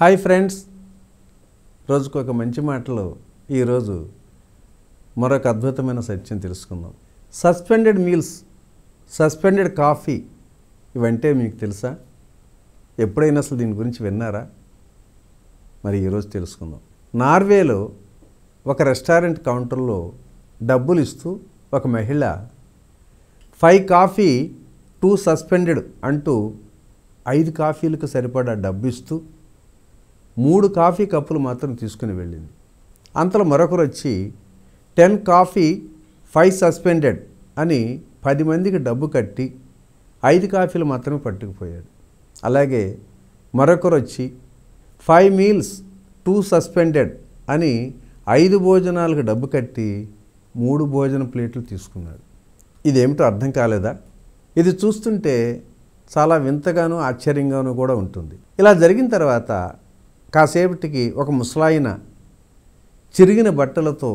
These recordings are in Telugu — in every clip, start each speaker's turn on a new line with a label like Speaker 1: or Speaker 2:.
Speaker 1: హాయ్ ఫ్రెండ్స్, రోజుకు ఒక మంచి మాటలో ఈరోజు మరొక అద్భుతమైన సత్యం తెలుసుకుందాం. సస్పెండెడ్ మీల్స్, సస్పెండెడ్ కాఫీ ఇవంటే మీకు తెలుసా? ఎప్పుడైనా అసలు దీని గురించి విన్నారా? మరి ఈరోజు తెలుసుకుందాం. నార్వేలో ఒక రెస్టారెంట్ కౌంటర్లో డబ్బులు ఇస్తూ ఒక మహిళ 5 కాఫీ 2 సస్పెండెడ్ అంటూ 5 కాఫీలకు సరిపడా డబ్బు ఇస్తూ 3 కాఫీ కప్పులు మాత్రం తీసుకుని వెళ్ళింది. అంతలో మరొకరు వచ్చి 10 కాఫీ 5 సస్పెండెడ్ అని 10 మందికి డబ్బు కట్టి 5 కాఫీలు మాత్రమే పట్టుకుపోయాడు. అలాగే మరొకరు వచ్చి 5 మీల్స్ 2 సస్పెండెడ్ అని 5 భోజనాలకు డబ్బు కట్టి 3 భోజన ప్లేట్లు తీసుకున్నాడు. ఇదేమిటో అర్థం కాలేదా? ఇది చూస్తుంటే చాలా వింతగానూ ఆశ్చర్యంగానూ కూడా ఉంటుంది. ఇలా జరిగిన తర్వాత కాసేపటికి ఒక ముసలాయన చిరిగిన బట్టలతో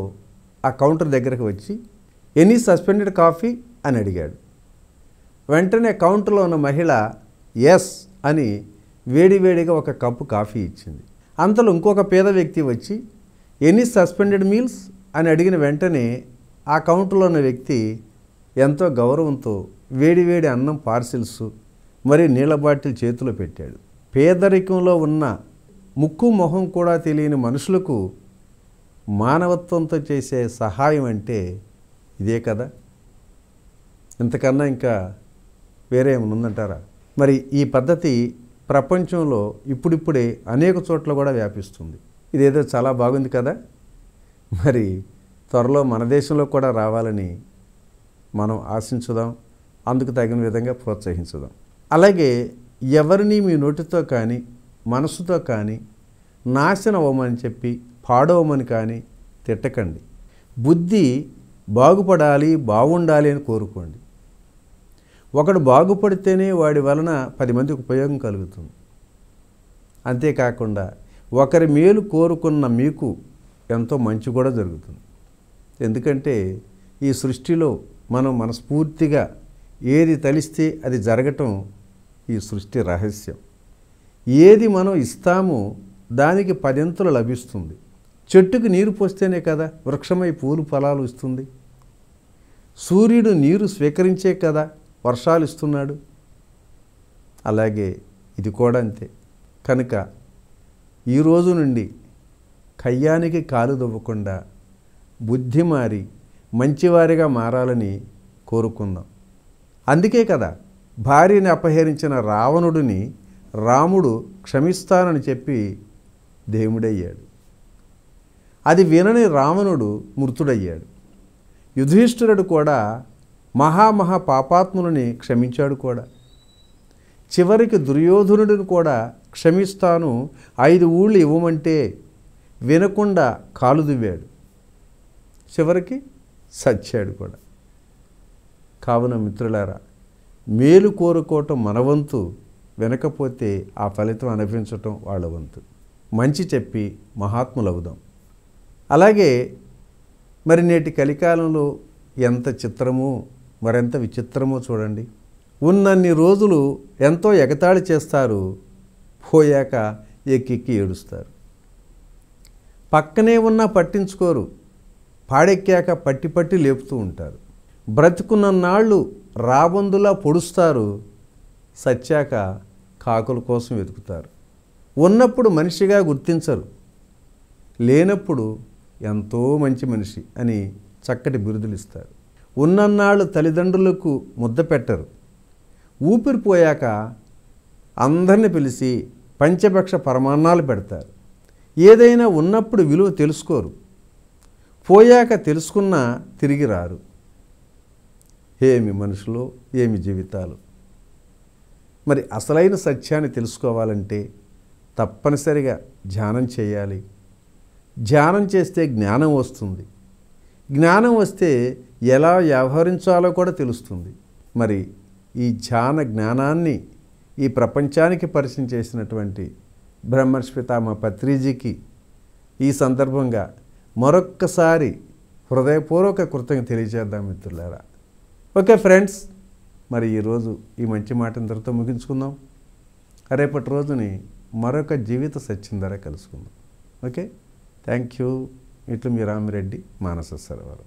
Speaker 1: ఆ కౌంటర్ దగ్గరకు వచ్చి ఎనీ సస్పెండెడ్ కాఫీ అని అడిగాడు. వెంటనే కౌంటర్లో ఉన్న మహిళ ఎస్ అని వేడివేడిగా ఒక కప్పు కాఫీ ఇచ్చింది. అంతలో ఇంకొక పేద వ్యక్తి వచ్చి ఎనీ సస్పెండెడ్ మీల్స్ అని అడిగిన వెంటనే ఆ కౌంటర్లో ఉన్న వ్యక్తి ఎంతో గౌరవంతో వేడివేడి అన్నం పార్సిల్స్ మరియు నీళ్ళ బాటిల్ చేతిలో పెట్టాడు. పేదరికంలో ఉన్న ముక్కు మొహం కూడా తెలియని మనుషులకు మానవత్వంతో చేసే సహాయం అంటే ఇదే కదా. ఇంతకన్నా ఇంకా వేరే ఏమైనా ఉందంటారా? మరి ఈ పద్ధతి ప్రపంచంలో ఇప్పుడిప్పుడే అనేక చోట్ల కూడా వ్యాపిస్తుంది. ఇదేదో చాలా బాగుంది కదా. మరి త్వరలో మన దేశంలో కూడా రావాలని మనం ఆశించుదాం, అందుకు తగిన విధంగా ప్రోత్సహించుదాం. అలాగే ఎవరిని మీ నోటితో కానీ మనసుతో కానీ నాశనం అవ్వమని చెప్పి పాడవమని కానీ తిట్టకండి. బుద్ధి బాగుపడాలి, బాగుండాలి అని కోరుకోండి. ఒకడు బాగుపడితేనే వాడి వలన 10 మందికి ఉపయోగం కలుగుతుంది. అంతేకాకుండా ఒకరి మేలు కోరుకున్న మీకు ఎంతో మంచి కూడా జరుగుతుంది. ఎందుకంటే ఈ సృష్టిలో మనం మనస్ఫూర్తిగా ఏది తలిస్తే అది జరగటం ఈ సృష్టి రహస్యం. ఏది మనం ఇస్తామో దానికి 10 లభిస్తుంది. చెట్టుకు నీరు పోస్తేనే కదా వృక్షమై పూలు ఫలాలు ఇస్తుంది. సూర్యుడు నీరు స్వీకరించే కదా వర్షాలు ఇస్తున్నాడు. అలాగే ఇది కూడా అంతే. కనుక ఈ రోజు నుండి కయ్యానికి కాలు దువ్వకుండా బుద్ధి మారి మంచివారిగా మారాలని కోరుకుందాం. అందుకే కదా భార్యని అపహరించిన రావణుడిని రాముడు క్షమిస్తానని చెప్పి దేవుడయ్యాడు. అది వినని రావణుడు మృతుడయ్యాడు. యుధిష్ఠిరుడు కూడా మహా పాపాత్ములని క్షమించాడు కూడా. చివరికి దుర్యోధనుడిని కూడా క్షమిస్తాను 5 ఊళ్ళు ఇవ్వమంటే వినకుండా కాలు దువ్వాడు. చివరికి సచ్చాడు కూడా. కావున మిత్రులారా, మేలు కోరుకోవటం మన వంతు, వినకపోతే ఆ ఫలితం అనుభవించటం వాళ్ళ వంతు. మంచి చెప్పి మహాత్ములవుదాం. అలాగే మరి నేటి కలికాలంలో ఎంత చిత్రమో మరెంత విచిత్రమో చూడండి. ఉన్నన్ని రోజులు ఎంతో ఎగతాళి చేస్తారు, పోయాక ఎక్కెక్కి ఏడుస్తారు. పక్కనే ఉన్నా పట్టించుకోరు, పాడెక్కాక పట్టి లేపుతూ ఉంటారు. బ్రతుకున్నన్నాళ్ళు రాబందులా పొడుస్తారు, సచ్చాక కాకుల కోసం వెతుకుతారు. ఉన్నప్పుడు మనిషిగా గుర్తించరు, లేనప్పుడు ఎంతో మంచి మనిషి అని చక్కటి బిరుదులు ఇస్తారు. ఉన్నన్నాళ్ళు తల్లిదండ్రులకు ముద్ద పెట్టరు, ఊపిరిపోయాక అందరిని పిలిచి పంచభక్ష పరమాన్నాలు పెడతారు. ఏదైనా ఉన్నప్పుడు విలువ తెలుసుకోరు, పోయాక తెలుసుకున్నా తిరిగి రారు. ఏమి మనుషులు, ఏమి జీవితాలు. మరి అసలైన సత్యాన్ని తెలుసుకోవాలంటే తప్పనిసరిగా ధ్యానం చేయాలి. ధ్యానం చేస్తే జ్ఞానం వస్తుంది. జ్ఞానం వస్తే ఎలా వ్యవహరించాలో కూడా తెలుస్తుంది. మరి ఈ ధ్యాన జ్ఞానాన్ని ఈ ప్రపంచానికి పరిచయం చేసినటువంటి బ్రహ్మర్షి పితామహ పత్రిజీకి ఈ సందర్భంగా మరొక్కసారి హృదయపూర్వక కృతజ్ఞత తెలియజేద్దాం మిత్రులారా. ఓకే ఫ్రెండ్స్, మరి ఈరోజు ఈ మంచి మాట ఇంతటితో ముగించుకుందాం. రేపటి రోజుని మరొక జీవిత సత్యం ద్వారా కలుసుకుందాం. Okay, thank you. ఇట్లు మీ రామిరెడ్డి, మానస సరోవరం.